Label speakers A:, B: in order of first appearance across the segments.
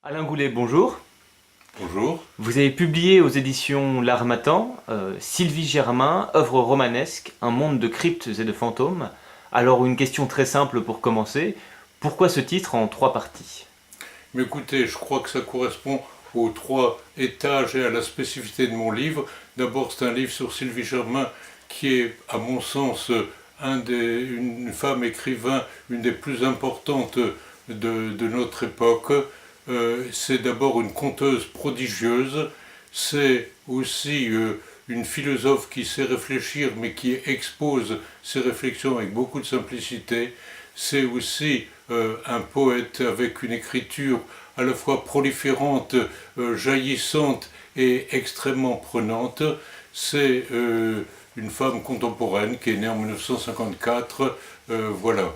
A: Alain Goulet, bonjour.
B: Bonjour.
A: Vous avez publié aux éditions L'Harmattan, Sylvie Germain, œuvre romanesque, un monde de cryptes et de fantômes. Alors une question très simple pour commencer, pourquoi ce titre en trois parties?
B: Mais écoutez, je crois que ça correspond aux trois étages et à la spécificité de mon livre. D'abord, c'est un livre sur Sylvie Germain qui est, à mon sens, une femme écrivain, une des plus importantes de notre époque. C'est d'abord une conteuse prodigieuse, c'est aussi une philosophe qui sait réfléchir mais qui expose ses réflexions avec beaucoup de simplicité. C'est aussi un poète avec une écriture à la fois proliférante, jaillissante et extrêmement prenante. C'est une femme contemporaine qui est née en 1954. Voilà.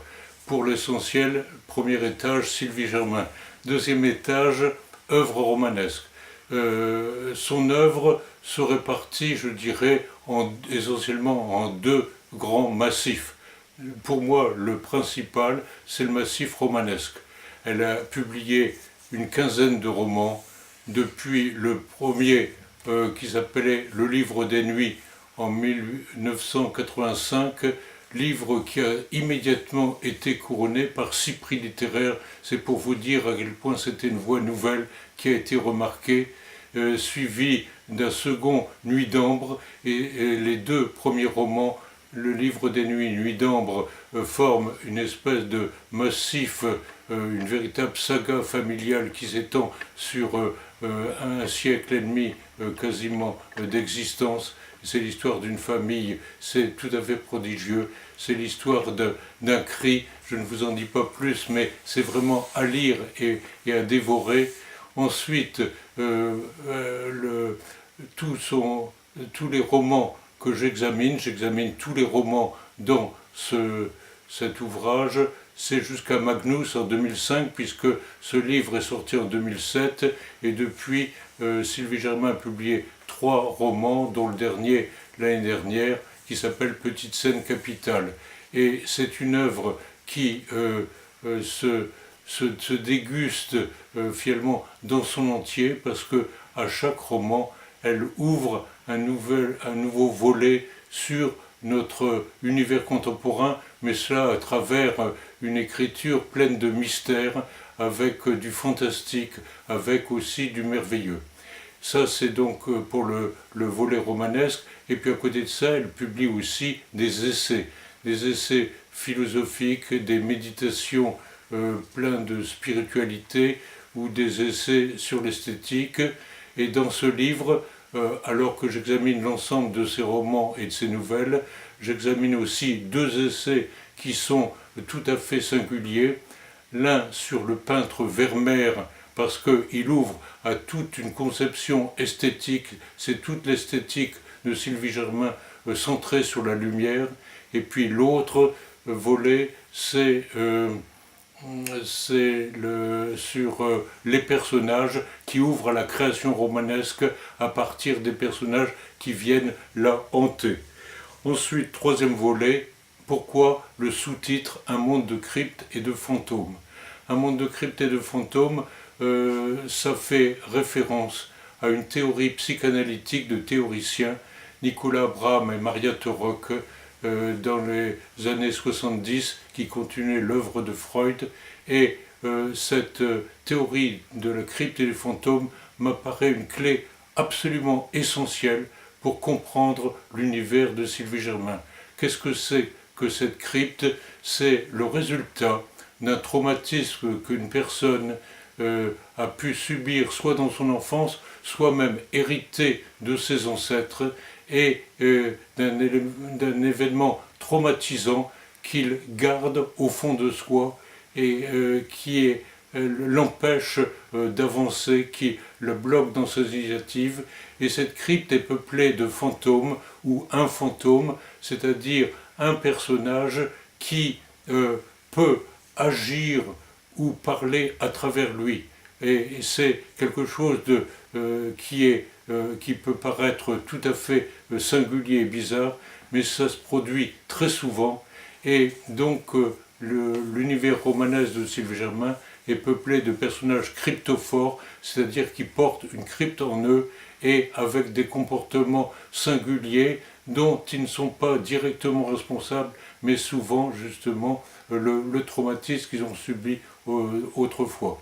B: Pour l'essentiel, premier étage, Sylvie Germain. Deuxième étage, œuvre romanesque. Son œuvre se répartit, je dirais, essentiellement en deux grands massifs. Pour moi, le principal, c'est le massif romanesque. Elle a publié une quinzaine de romans, depuis le premier qui s'appelait Le Livre des Nuits en 1985, livre qui a immédiatement été couronné par 6 prix littéraires. C'est pour vous dire à quel point c'était une voix nouvelle qui a été remarquée, suivi d'un second Nuit d'ambre, et les deux premiers romans, Le Livre des Nuits, Nuit d'ambre, forment une espèce de massif, une véritable saga familiale qui s'étend sur un siècle et demi quasiment d'existence. C'est l'histoire d'une famille, c'est tout à fait prodigieux. C'est l'histoire d'un cri, je ne vous en dis pas plus, mais c'est vraiment à lire et à dévorer. Ensuite, tous les romans que j'examine tous les romans dans cet ouvrage. C'est jusqu'à Magnus en 2005, puisque ce livre est sorti en 2007, et depuis, Sylvie Germain a publié 3 romans, dont le dernier l'année dernière, qui s'appelle Petite scène capitale. Et c'est une œuvre qui se déguste finalement dans son entier, parce que à chaque roman, elle ouvre un nouveau volet sur notre univers contemporain, mais cela à travers une écriture pleine de mystères, avec du fantastique, avec aussi du merveilleux. Ça, c'est donc pour le volet romanesque. Et puis à côté de ça, elle publie aussi des essais philosophiques, des méditations pleines de spiritualité, ou des essais sur l'esthétique. Et dans ce livre, alors que j'examine l'ensemble de ses romans et de ses nouvelles, j'examine aussi 2 essais qui sont tout à fait singuliers. L'un sur le peintre Vermeer, parce qu'il ouvre à toute une conception esthétique, c'est toute l'esthétique de Sylvie Germain centrée sur la lumière. Et puis l'autre volet, c'est sur les personnages, qui ouvre à la création romanesque à partir des personnages qui viennent la hanter. Ensuite, troisième volet, pourquoi le sous-titre Un monde de cryptes et de fantômes. Un monde de cryptes et de fantômes, ça fait référence à une théorie psychanalytique de théoriciens, Nicolas Abraham et Maria Torok, dans les années 70, qui continuait l'œuvre de Freud. Et cette théorie de la crypte et des fantômes m'apparaît une clé absolument essentielle pour comprendre l'univers de Sylvie Germain. Qu'est-ce que c'est que cette crypte? C'est le résultat d'un traumatisme qu'une personne a pu subir, soit dans son enfance, soit même hérité de ses ancêtres, et d'un événement traumatisant qu'il garde au fond de soi, et qui l'empêche d'avancer, qui le bloque dans ses initiatives. Et cette crypte est peuplée de fantômes, ou un fantôme, c'est-à-dire un personnage qui peut agir ou parler à travers lui. Et c'est quelque chose qui peut paraître tout à fait singulier et bizarre, mais ça se produit très souvent. Et donc l'univers romanesque de Sylvie Germain est peuplé de personnages cryptophores, c'est-à-dire qui portent une crypte en eux et avec des comportements singuliers dont ils ne sont pas directement responsables, mais souvent justement le traumatisme qu'ils ont subi autrefois.